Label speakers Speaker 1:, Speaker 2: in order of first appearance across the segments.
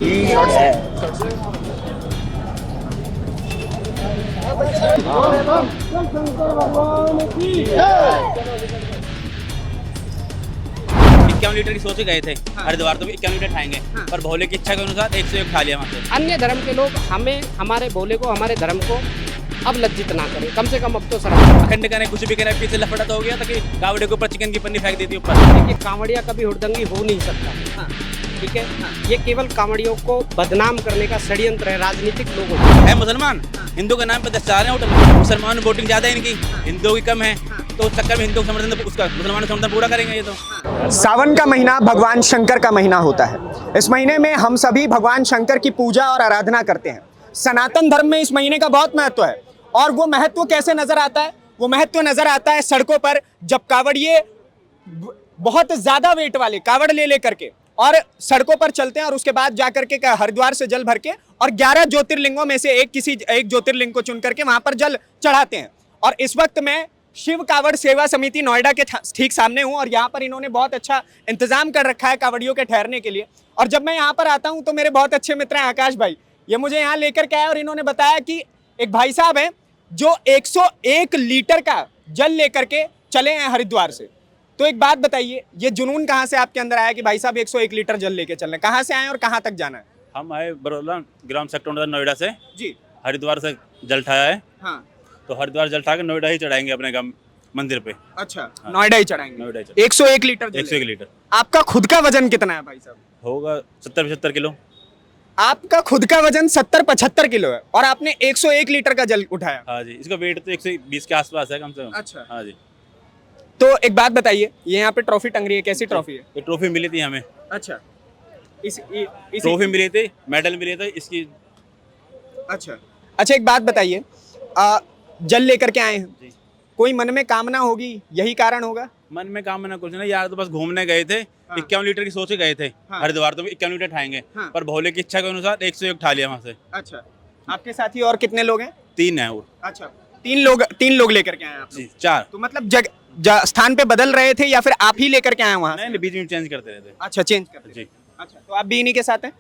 Speaker 1: इक्यावन लीटर की सोच के गए थे हरिद्वार, तो 51 लीटर खाएंगे, पर भोले की इच्छा के अनुसार 101 खा लिया वहाँ से।
Speaker 2: अन्य धर्म के लोग हमें, हमारे भोले को, हमारे धर्म को अब लज्जित ना करें, कम से कम अब तो शर्म।
Speaker 1: अखंड कहने कुछ भी कहना, पीछे लफड़ा तो हो गया था कि कावड़े के ऊपर चिकन की पन्नी फेंक दी थी ऊपर।
Speaker 2: देखिए, कांवड़िया कभी हुड़दंगी हो नहीं सकता, ठीक है। ये केवल कांवड़ियों को बदनाम करने का षड्यंत्र है, राजनीतिक लोगों का।
Speaker 1: है मुसलमान, हिंदू के नाम पर 10 चाह रहे हैं होटल। मुसलमान वोटिंग ज्यादा है इनकी, हिंदुओं की कम है, तो उस चक्कर में हिंदू समर्थन उसका मुसलमान समर्थन पूरा करेंगे ये तो।
Speaker 3: सावन का महीना भगवान शंकर का महीना होता है। इस महीने में हम सभी भगवान शंकर की पूजा और आराधना करते हैं। सनातन धर्म में इस महीने का बहुत महत्व है, और वो महत्व कैसे नजर आता है? वो महत्व नजर आता है सड़कों पर, जब कावड़िए बहुत ज्यादा वेट वाले कावड़ ले करके और सड़कों पर चलते हैं, और उसके बाद जाकर के हरिद्वार से जल भर के और 11 ज्योतिर्लिंगों में से एक ज्योतिर्लिंग को चुन करके वहां पर जल चढ़ाते हैं। और इस वक्त मैं शिव कावड़ सेवा समिति नोएडा के ठीक सामने हूं, और यहाँ पर इन्होंने बहुत अच्छा इंतजाम कर रखा है कावड़ियों के ठहरने के लिए। और जब मैं यहाँ पर आता हूँ तो मेरे बहुत अच्छे मित्र हैं आकाश भाई, ये मुझे यहाँ लेकर के आए और इन्होंने बताया कि एक भाई साहब हैं जो 101 लीटर का जल लेकर के चले हैं हरिद्वार से। तो एक बात बताइए, ये जुनून कहाँ से आपके अंदर आया कि भाई साहब 101 लीटर जल लेके चल रहे हैं? कहाँ से आए और कहाँ तक जाना है?
Speaker 1: हम आए बरोला ग्राम सेक्टर नोएडा से
Speaker 3: जी।
Speaker 1: हरिद्वार से जल ठाया है,
Speaker 3: हाँ।
Speaker 1: तो हरिद्वार जल ठा के नोएडा ही चढ़ाएंगे अपने गांव मंदिर पे।
Speaker 3: अच्छा, नोएडा ही चढ़ाएंगे।
Speaker 1: नोएडा ही
Speaker 3: 101 लीटर जल
Speaker 1: 101 लीटर।
Speaker 3: आपका खुद का वजन कितना है भाई साहब?
Speaker 1: होगा 70-75 किलो।
Speaker 3: आपका खुद का वजन 70-75 किलो है और आपने 101 लीटर का जल उठाया?
Speaker 1: हाँ जी, इसका वेट तो 120 के आसपास है कम से कम।
Speaker 3: अच्छा।
Speaker 1: हाँ जी।
Speaker 3: तो एक बात बताइए, ये यहाँ पे ट्रॉफी टंग रही है, कैसी ट्रॉफी है?
Speaker 1: ये ट्रॉफी मिली थी हमें।
Speaker 3: अच्छा।
Speaker 1: ट्रॉफी मिली थी, मेडल मिले थे इसकी।
Speaker 3: अच्छा अच्छा, एक बात बताइए, जल लेकर के आए हैं,
Speaker 1: जी।
Speaker 3: कोई मन में कामना होगी, यही कारण होगा?
Speaker 1: मन में काम ना कुछ नहीं यार, तो बस घूमने गए थे। 51 लीटर की सोच के गए थे हरिद्वार, तो 51 लीटर खाएंगे, पर भोले की इच्छा के अनुसार 101 खा लिया वहाँ से।
Speaker 3: अच्छा, आपके साथी और कितने लोग हैं?
Speaker 1: 3 है और।
Speaker 3: अच्छा, 3 लोग लेकर के आए आप?
Speaker 1: जी 4।
Speaker 3: तो मतलब स्थान पे बदल रहे थे या फिर आप ही लेकर के आए वहाँ?
Speaker 1: नहीं, बीच में चेंज करते रहते।
Speaker 3: अच्छा, चेंज करते।
Speaker 1: जी।
Speaker 3: अच्छा, तो आप भी इन्हीं के साथ हैं?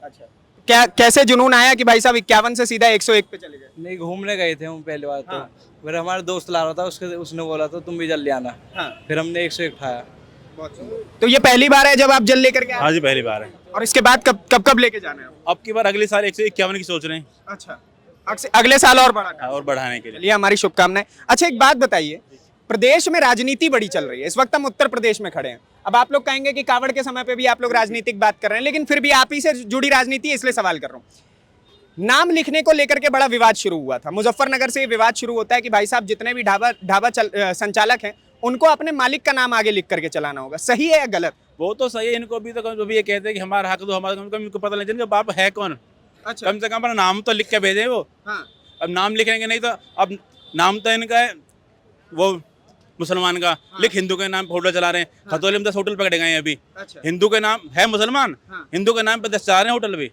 Speaker 3: अच्छा, क्या कैसे जुनून आया कि भाई साहब 51 से सीधा 101 पे चले गए?
Speaker 4: नहीं, घूमने गए थे हम पहली बार तो।
Speaker 3: हाँ।
Speaker 4: फिर हमारा दोस्त ला रहा था, उसने बोला तो तुम भी जल ले आना।
Speaker 3: हाँ।
Speaker 4: फिर हमने 101 उठाया।
Speaker 3: तो ये पहली बार है जब आप जल लेकर के आए?
Speaker 1: हाँ जी, पहली बार है।
Speaker 3: और इसके बाद कब लेके जाना है?
Speaker 1: अब की बार अगले साल 151 की सोच रहे हैं।
Speaker 3: अच्छा, अगले साल और बड़ा काम।
Speaker 1: और बढ़ाने के लिए।
Speaker 3: चलिए, हमारी शुभकामनाएं। अच्छा, एक बात बताइए, प्रदेश में राजनीति बड़ी चल रही है इस वक्त, हम उत्तर प्रदेश में खड़े हैं। अब आप लोग कहेंगे कि कावड़ के समय पे भी आप लोग राजनीतिक बात कर रहे हैं, लेकिन फिर भी आप ही से जुड़ी राजनीति है, इसलिए सवाल कर रहा हूँ। नाम लिखने को लेकर के बड़ा विवाद शुरू हुआ था, मुजफ्फरनगर से विवाद शुरू होता है कि भाई साहब जितने भी ढाबा संचालक हैं उनको अपने मालिक का नाम आगे लिख करके चलाना होगा। सही है या गलत?
Speaker 1: वो तो सही है, इनको भी तो जो भी ये कहते हैं कि हमारा हक दो, हमारा कम, इनको पता नहीं चलेगा बाप है कौन।
Speaker 3: अच्छा।
Speaker 1: कम से कम अपना नाम तो लिख के भेजे वो।
Speaker 3: हाँ।
Speaker 1: अब नाम लिखेंगे नहीं तो, अब नाम तो इनका है वो मुसलमान का, लिख हिंदू के नाम होटल चला रहे हैं। खतौली में 10 होटल पकड़े गए हैं अभी।
Speaker 3: अच्छा।
Speaker 1: हिंदू के नाम है मुसलमान,
Speaker 3: हाँ।
Speaker 1: हिंदू के नाम पे 10 चला रहे हैं होटल भी।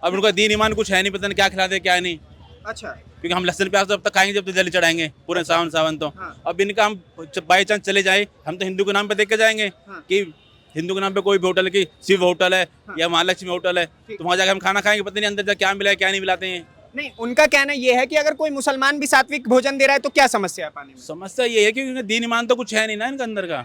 Speaker 1: अब उनका दीन ईमान कुछ है नहीं, पता नहीं क्या खिलाते क्या नहीं।
Speaker 3: अच्छा।
Speaker 1: क्योंकि हम लहसुन प्याज तो अब तक खाएंगे जब तक जल चढ़ाएंगे पूरे सावन तो।
Speaker 3: हाँ।
Speaker 1: अब इनका हम बाई चांस चले जाए, हम तो हिंदू के नाम पे देख के जाएंगे कि हिंदू के नाम पे कोई भी होटल की शिव होटल है या महालक्ष्मी होटल है, तो वहाँ जाकर हम खाना खाएंगे, पता नहीं अंदर जा क्या मिला है क्या नहीं मिलाते हैं।
Speaker 3: नहीं, उनका कहना ये है कि अगर कोई मुसलमान भी सात्विक भोजन दे रहा है तो क्या समस्या है पानी में?
Speaker 1: समस्या ये है कि उनका दीन ईमान तो कुछ है नहीं ना इनके अंदर का,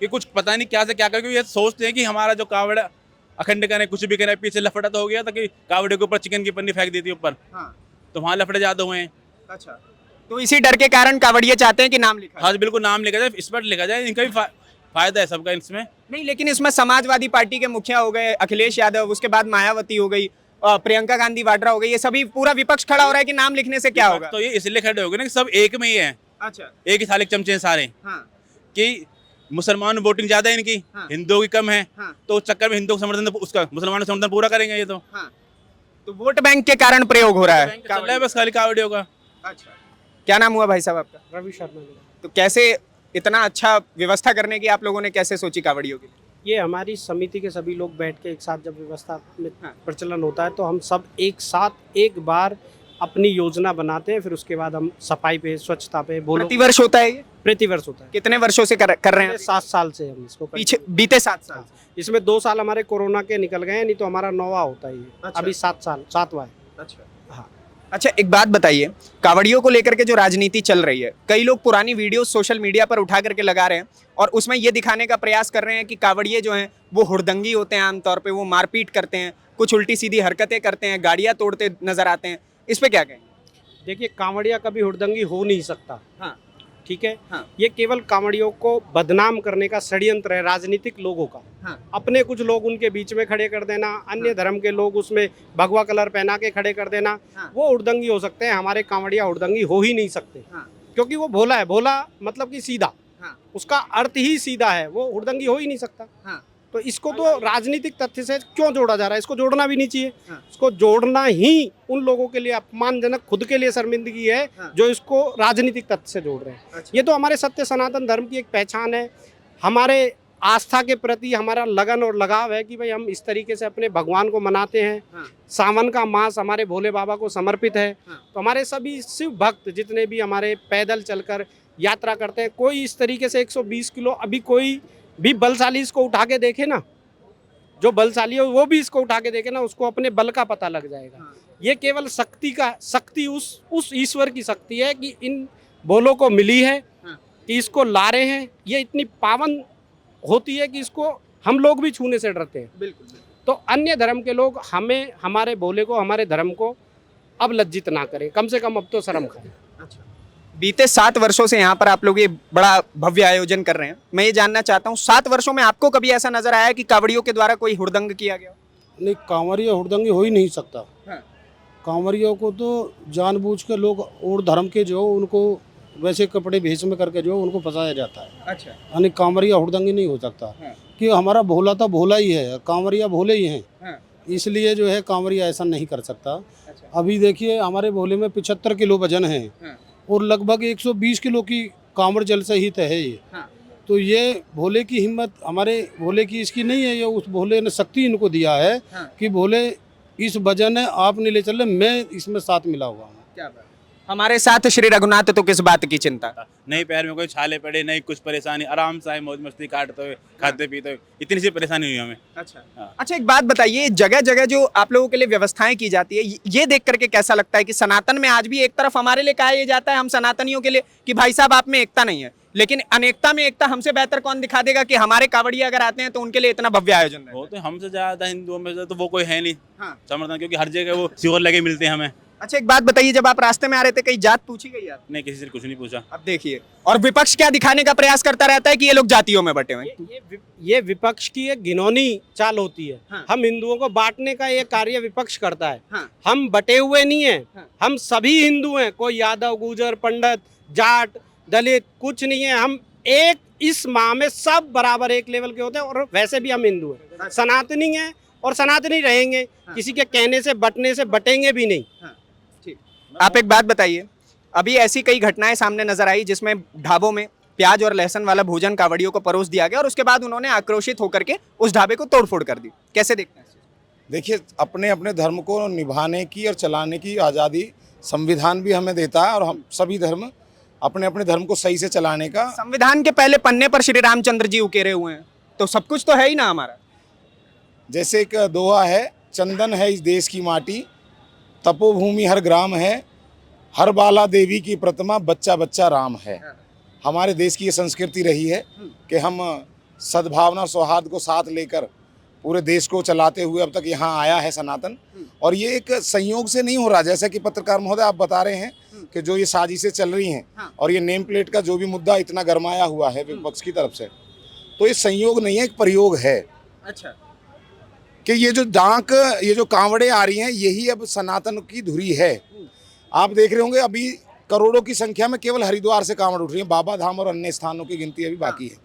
Speaker 1: कि कुछ पता नहीं क्या से क्या करके ये सोचते हैं कि हमारा जो कावड़ अखंड कहने कुछ भी कहना, पीछे लफड़ा तो हो गया था कि कावड़े के ऊपर चिकन की पन्नी फेंक दी थी ऊपर।
Speaker 3: हाँ।
Speaker 1: तो वहाँ लफड़े ज्यादा हुए हैं।
Speaker 3: अच्छा, तो इसी डर के कारण कावड़िए चाहते हैं कि नाम लिखा जाए।
Speaker 1: हाँ बिल्कुल, नाम लिखा जाए, इस पर लिखा जाए, इनका भी फायदा है सबका इसमें।
Speaker 3: नहीं, लेकिन इसमें समाजवादी पार्टी के मुखिया हो गए अखिलेश यादव, उसके बाद मायावती हो गई, प्रियंका गांधी वाड्रा हो गई, ये सभी पूरा विपक्ष खड़ा हो रहा है कि नाम लिखने से क्या होगा।
Speaker 1: तो ये इसलिए खड़े हो गए ना कि सब एक में ही है।
Speaker 3: अच्छा।
Speaker 1: एक ही थाली के चमचे हैं सारे।
Speaker 3: हाँ।
Speaker 1: कि मुसलमान वोटिंग ज्यादा है इनकी,
Speaker 3: हाँ।
Speaker 1: हिंदुओं की कम है,
Speaker 3: हाँ।
Speaker 1: तो उस चक्कर में हिंदू समर्थन उसका मुसलमान समर्थन पूरा करेंगे ये तो।
Speaker 3: हाँ। तो वोट बैंक के कारण प्रयोग हो रहा है
Speaker 1: चल रहा है बस खाली कावड़ियों का।
Speaker 3: अच्छा, क्या नाम हुआ भाई साहब आपका?
Speaker 2: रवि शर्मा।
Speaker 3: तो कैसे इतना अच्छा व्यवस्था करने की आप लोगों ने कैसे सोची कावड़ियों की?
Speaker 2: ये हमारी समिति के सभी लोग बैठ के एक साथ जब व्यवस्था में प्रचलन होता है तो हम सब एक साथ एक बार अपनी योजना बनाते हैं, फिर उसके बाद हम सफाई पे, स्वच्छता पे बोलो।
Speaker 3: प्रतिवर्ष होता है ये?
Speaker 2: प्रतिवर्ष होता है।
Speaker 3: कितने वर्षों से कर रहे हैं?
Speaker 2: 7 साल से हम इसको करते
Speaker 3: पीछे बीते 7 साल
Speaker 2: हैं। इसमें 2 साल हमारे कोरोना के निकल गए हैं, नहीं तो हमारा 9वां होता है ये।
Speaker 3: अच्छा।
Speaker 2: अभी 7वां है।
Speaker 3: अच्छा
Speaker 2: हाँ।
Speaker 3: अच्छा, एक बात बताइए, कावड़ियों को लेकर के जो राजनीति चल रही है, कई लोग पुरानी वीडियो सोशल मीडिया पर उठा करके लगा रहे हैं और उसमें ये दिखाने का प्रयास कर रहे हैं कि कावड़िए जो हैं वो हुड़दंगी होते हैं, आमतौर पे वो मारपीट करते हैं, कुछ उल्टी सीधी हरकतें करते हैं, गाड़ियां तोड़ते नजर आते हैं। इस पे क्या कहें?
Speaker 2: देखिए, कांवड़िया कभी हुड़दंगी हो नहीं सकता।
Speaker 3: हाँ।
Speaker 2: ठीक है।
Speaker 3: हाँ।
Speaker 2: ये केवल कांवड़ियों को बदनाम करने का षड्यंत्र है राजनीतिक लोगों का।
Speaker 3: हाँ।
Speaker 2: अपने कुछ लोग उनके बीच में खड़े कर देना, अन्य धर्म के लोग उसमें भगवा कलर पहना के खड़े कर देना,
Speaker 3: हाँ।
Speaker 2: वो हुड़दंगी हो सकते हैं। हमारे कांवड़िया हुड़दंगी हो ही नहीं सकते।
Speaker 3: हाँ।
Speaker 2: क्योंकि वो भोला है। भोला मतलब कि सीधा।
Speaker 3: हाँ।
Speaker 2: उसका अर्थ ही सीधा है, वो हुड़दंगी हो ही नहीं सकता।
Speaker 3: हाँ।
Speaker 2: तो इसको तो राजनीतिक तथ्य से क्यों जोड़ा जा रहा है? इसको जोड़ना भी नहीं चाहिए।
Speaker 3: हाँ।
Speaker 2: इसको जोड़ना ही उन लोगों के लिए अपमानजनक, खुद के लिए शर्मिंदगी है।
Speaker 3: हाँ।
Speaker 2: जो इसको राजनीतिक तथ्य से जोड़ रहे हैं।
Speaker 3: अच्छा।
Speaker 2: ये तो हमारे सत्य सनातन धर्म की एक पहचान है। हमारे आस्था के प्रति हमारा लगन और लगाव है कि भाई हम इस तरीके से अपने भगवान को मनाते हैं।
Speaker 3: हाँ।
Speaker 2: सावन का मास हमारे भोले बाबा को समर्पित है।
Speaker 3: हाँ।
Speaker 2: तो हमारे सभी शिव भक्त जितने भी हमारे पैदल चलकर यात्रा करते हैं, कोई इस तरीके से 120 किलो, अभी कोई भी बलशाली इसको उठा के देखे ना, जो बलशाली है वो भी इसको उठा के देखे ना, उसको अपने बल का पता लग जाएगा।
Speaker 3: हाँ।
Speaker 2: ये केवल शक्ति उस ईश्वर की शक्ति है कि इन भोलों को मिली है।
Speaker 3: हाँ।
Speaker 2: कि इसको ला रहे हैं। ये इतनी पावन होती है कि इसको हम लोग भी छूने से डरते हैं।
Speaker 3: बिल्कुल।
Speaker 2: तो अन्य धर्म के लोग हमें, हमारे भोले को, हमारे धर्म को अब लज्जित ना करें, कम से कम अब तो शर्म करें।
Speaker 3: बीते 7 वर्षों से यहाँ पर आप लोग ये बड़ा भव्य आयोजन कर रहे हैं। मैं ये जानना चाहता हूँ, 7 वर्षों में आपको कभी ऐसा नजर आया कि कावड़ियों के द्वारा कोई हुड़दंग किया गया?
Speaker 5: नहीं, कांवरिया हुड़दंगी हो ही नहीं सकता।
Speaker 3: हाँ।
Speaker 5: कांवरियों को तो जानबूझ के लोग और धर्म के जो उनको वैसे कपड़े भेष में करके जो उनको फंसाया जाता है।
Speaker 3: अच्छा।
Speaker 5: यानी कांवरिया हुड़दंगी नहीं हो सकता।
Speaker 3: हाँ।
Speaker 5: कि हमारा भोला तो भोला ही है, कांवरिया भोले ही हैं।
Speaker 3: हाँ।
Speaker 5: इसलिए जो है कांवरिया ऐसा नहीं कर सकता।
Speaker 3: अच्छा।
Speaker 5: अभी देखिए, हमारे भोले में 75 किलो वजन है।
Speaker 3: हाँ।
Speaker 5: और लगभग 120 किलो की कांवड़ जल सहित है ये।
Speaker 3: हाँ।
Speaker 5: तो ये भोले की हिम्मत, हमारे भोले की इसकी नहीं है। ये उस भोले ने शक्ति इनको दिया है।
Speaker 3: हाँ।
Speaker 5: कि भोले इस वजन है, आप नहीं ले चले, मैं इसमें साथ मिला हुआ हूँ।
Speaker 3: क्या बात। हमारे साथ श्री रघुनाथ, तो किस बात की चिंता?
Speaker 1: नहीं पैर में कोई छाले पड़े, नहीं कुछ परेशानी, आराम से आए, मौज मस्ती काटते हुए, खाते पीते हुए, इतनी सी परेशानी हुई हमें।
Speaker 3: अच्छा।
Speaker 1: हाँ।
Speaker 3: अच्छा, एक बात बताइए, जगह जगह जो आप लोगों के लिए व्यवस्थाएं की जाती है, ये देख करके कैसा लगता है कि सनातन में आज भी एक तरफ हमारे लिए कहा यह जाता है, हम सनातनियों के लिए, कि भाई साहब आप में एकता नहीं है, लेकिन अनेकता में एकता हमसे बेहतर कौन दिखा देगा कि हमारे कावड़िया अगर आते हैं तो उनके लिए इतना भव्य आयोजन है।
Speaker 1: वो तो हमसे ज्यादा हिंदुओं में से तो वो कोई है नहीं
Speaker 3: हाँ।
Speaker 1: समर्थन, क्योंकि हर जगह वो सिवर लगे मिलते हैं हमें।
Speaker 3: अच्छा, एक बात बताइए, जब आप रास्ते में आ रहे थे कहीं जात पूछी गई आप?
Speaker 1: नहीं, किसी से कुछ नहीं पूछा।
Speaker 3: अब देखिए, और विपक्ष क्या दिखाने का प्रयास करता रहता है कि ये लोग जातियों में बटे हुए हैं।
Speaker 2: ये विपक्ष की एक घिनौनी चाल होती है।
Speaker 3: हाँ।
Speaker 2: हम हिंदुओं को बांटने का ये कार्य विपक्ष करता है।
Speaker 3: हाँ।
Speaker 2: हम बटे हुए नहीं हैं।
Speaker 3: हाँ।
Speaker 2: हम सभी हिंदू हैं, कोई यादव, गुर्जर, पंडित, जाट, दलित कुछ नहीं है। हम एक इस माह में सब बराबर एक लेवल के होते हैं, और वैसे भी हम हिंदू हैं, सनातनी हैं और सनातनी रहेंगे।
Speaker 3: हाँ।
Speaker 2: किसी के कहने से बटने से बटेंगे भी नहीं।
Speaker 3: आप एक बात बताइए, अभी ऐसी कई घटनाएं सामने नजर आई जिसमें ढाबों में प्याज और लहसुन वाला भोजन कावड़ियों को परोस दिया गया और उसके बाद उन्होंने आक्रोशित होकर के उस ढाबे को तोड़फोड़ कर दी। कैसे देखते हैं?
Speaker 6: देखिए, अपने अपने धर्म को निभाने की और चलाने की आज़ादी संविधान भी हमें देता है, और हम सभी धर्म अपने अपने धर्म को सही से चलाने का।
Speaker 3: संविधान के पहले पन्ने पर श्री रामचंद्र जी उकेरे हुए हैं, तो सब कुछ तो है ही ना हमारा।
Speaker 6: जैसे एक दोहा है, चंदन है इस देश की माटी, तपोभूमि हर ग्राम है, हर बाला देवी की प्रतिमा, बच्चा बच्चा राम है। हमारे देश की ये संस्कृति रही है कि हम सद्भावना सौहार्द को साथ लेकर पूरे देश को चलाते हुए अब तक यहाँ आया है सनातन। और ये एक संयोग से नहीं हो रहा, जैसा कि पत्रकार महोदय आप बता रहे हैं कि जो ये साजिशें चल रही हैं और ये नेम प्लेट का जो भी मुद्दा इतना गरमाया हुआ है विपक्ष की तरफ से, तो ये संयोग नहीं है, एक प्रयोग है।
Speaker 3: अच्छा।
Speaker 6: कि ये जो डांक, ये जो कांवड़े आ रही हैं, यही अब सनातन की धुरी है। आप देख रहे होंगे अभी करोड़ों की संख्या में केवल हरिद्वार से कांवड़ उठ रही है, बाबा धाम और अन्य स्थानों की गिनती अभी बाकी है।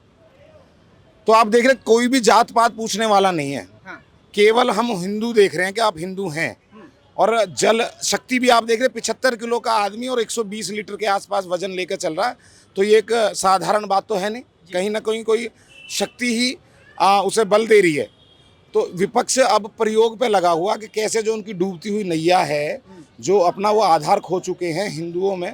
Speaker 6: तो आप देख रहे हैं कोई भी जात पात पूछने वाला नहीं है। केवल हम हिंदू देख रहे हैं कि आप हिंदू हैं। और जल शक्ति भी आप देख रहे हैं, 75 किलो का आदमी और 120 लीटर के आसपास वजन लेकर चल रहा है। तो ये एक साधारण बात तो है नहीं, कहीं ना कहीं कोई शक्ति ही उसे बल दे रही है। तो विपक्ष अब प्रयोग पे लगा हुआ कि कैसे जो उनकी डूबती हुई नैया है, जो अपना वो आधार खो चुके हैं, हिंदुओं में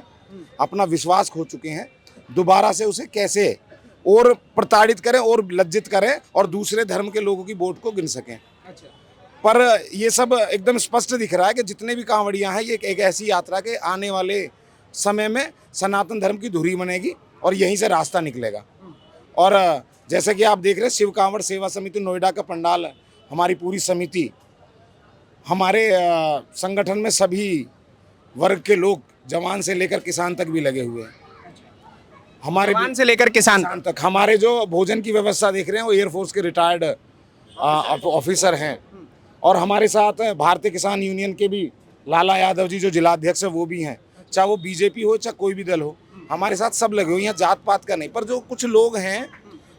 Speaker 6: अपना विश्वास खो चुके हैं, दोबारा से उसे कैसे और प्रताड़ित करें और लज्जित करें और दूसरे धर्म के लोगों की वोट को गिन सकें। पर ये सब एकदम स्पष्ट दिख रहा है कि जितने भी कांवड़ियां हैं ये एक ऐसी यात्रा के आने वाले समय में सनातन धर्म की धुरी बनेगी और यहीं से रास्ता निकलेगा। और जैसे कि आप देख रहे हैं शिव कांवड़ सेवा समिति नोएडा का पंडाल, हमारी पूरी समिति, हमारे संगठन में सभी वर्ग के लोग, जवान से लेकर किसान तक भी लगे हुए हैं। हमारे
Speaker 3: जवान से लेकर किसान
Speaker 6: तक हमारे जो भोजन की व्यवस्था देख रहे हैं वो एयरफोर्स के रिटायर्ड ऑफिसर हैं। और हमारे साथ भारतीय किसान यूनियन के भी लाला यादव जी जो जिलाध्यक्ष है वो भी हैं, चाहे वो बीजेपी हो चाहे कोई भी दल हो, हमारे साथ सब लगे हुए हैं, जात पात का नहीं। पर जो कुछ लोग हैं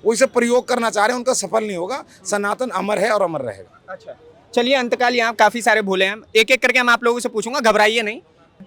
Speaker 6: वो इसे प्रयोग करना चाह रहे हैं, उनका सफल नहीं होगा। सनातन अमर है और अमर रहेगा।
Speaker 3: अच्छा, चलिए अंतकाल यहाँ काफी सारे भूले हैं, एक एक करके हम आप लोगों से पूछूंगा, घबराइए नहीं।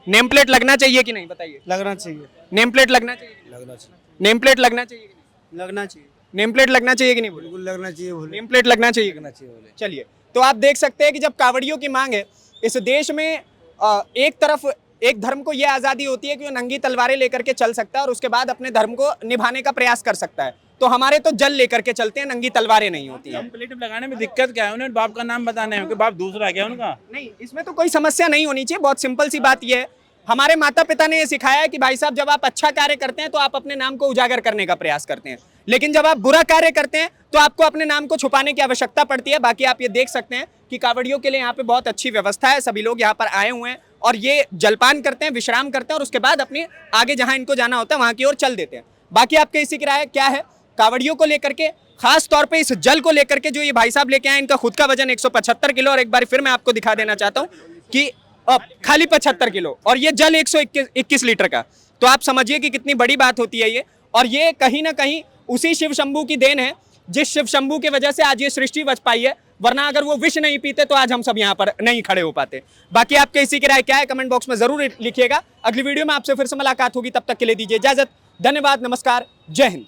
Speaker 3: नेम प्लेट लगना चाहिए कि नहीं, बताइए।
Speaker 5: लगना चाहिए।
Speaker 3: नेम प्लेट लगना चाहिए कि नहीं?
Speaker 5: लगना चाहिए।
Speaker 3: नेम प्लेट लगना चाहिए कि नहीं?
Speaker 5: लगना चाहिए।
Speaker 3: नेम प्लेट लगना चाहिए कि नहीं? बोलो।
Speaker 5: बिल्कुल लगना चाहिए। बोले
Speaker 3: नेम प्लेट लगना चाहिए कि नहीं? चलिए, तो आप देख सकते हैं कि जब कांवड़ियों की मांग है इस देश में, एक तरफ एक धर्म को यह आज़ादी होती है कि वो नंगी तलवारें लेकर के चल सकता है और उसके बाद अपने धर्म को निभाने का प्रयास कर सकता है। तो हमारे तो जल लेकर के चलते हैं, नंगी तलवारें नहीं होती हैं।
Speaker 1: प्लेट लगाने में दिक्कत क्या है? उन्हें बाप का नाम बताने हैं कि बाप दूसरा है क्या उनका?
Speaker 3: नहीं, इसमें तो कोई समस्या नहीं होनी चाहिए। बहुत सिंपल सी बात यह है, हमारे माता पिता ने ये सिखाया है कि भाई साहब जब आप अच्छा कार्य करते हैं तो आप अपने नाम को उजागर करने का प्रयास करते हैं, लेकिन जब आप बुरा कार्य करते हैं तो आपको अपने नाम को छुपाने की आवश्यकता पड़ती है। बाकी आप ये देख सकते हैं कि कांवड़ियों के लिए यहाँ पे बहुत अच्छी व्यवस्था है, सभी लोग यहाँ पर आए हुए हैं और ये जलपान करते हैं, विश्राम करते हैं और उसके बाद अपने आगे जहाँ इनको जाना होता है वहाँ की ओर चल देते हैं। बाकी आपके इसी की राय क्या है कांवड़ियों को लेकर के, खास तौर पे इस जल को लेकर के जो ये भाई साहब लेके आए, इनका खुद का वजन 175 किलो और एक बार फिर मैं आपको दिखा देना चाहता हूँ कि खाली 75 किलो और ये जल 121 लीटर का। तो आप समझिए कि कितनी बड़ी बात होती है ये। और ये कहीं ना कहीं उसी शिव शंभू की देन है जिस शिव शंभू की वजह से आज ये सृष्टि बच पाई है, वरना अगर वो विष नहीं पीते तो आज हम सब यहाँ पर नहीं खड़े हो पाते। बाकी आपके इसी की राय क्या है कमेंट बॉक्स में जरूर लिखिएगा। अगली वीडियो में आपसे फिर से मुलाकात होगी, तब तक के लिए दीजिए इजाजत। धन्यवाद, नमस्कार, जय हिंद।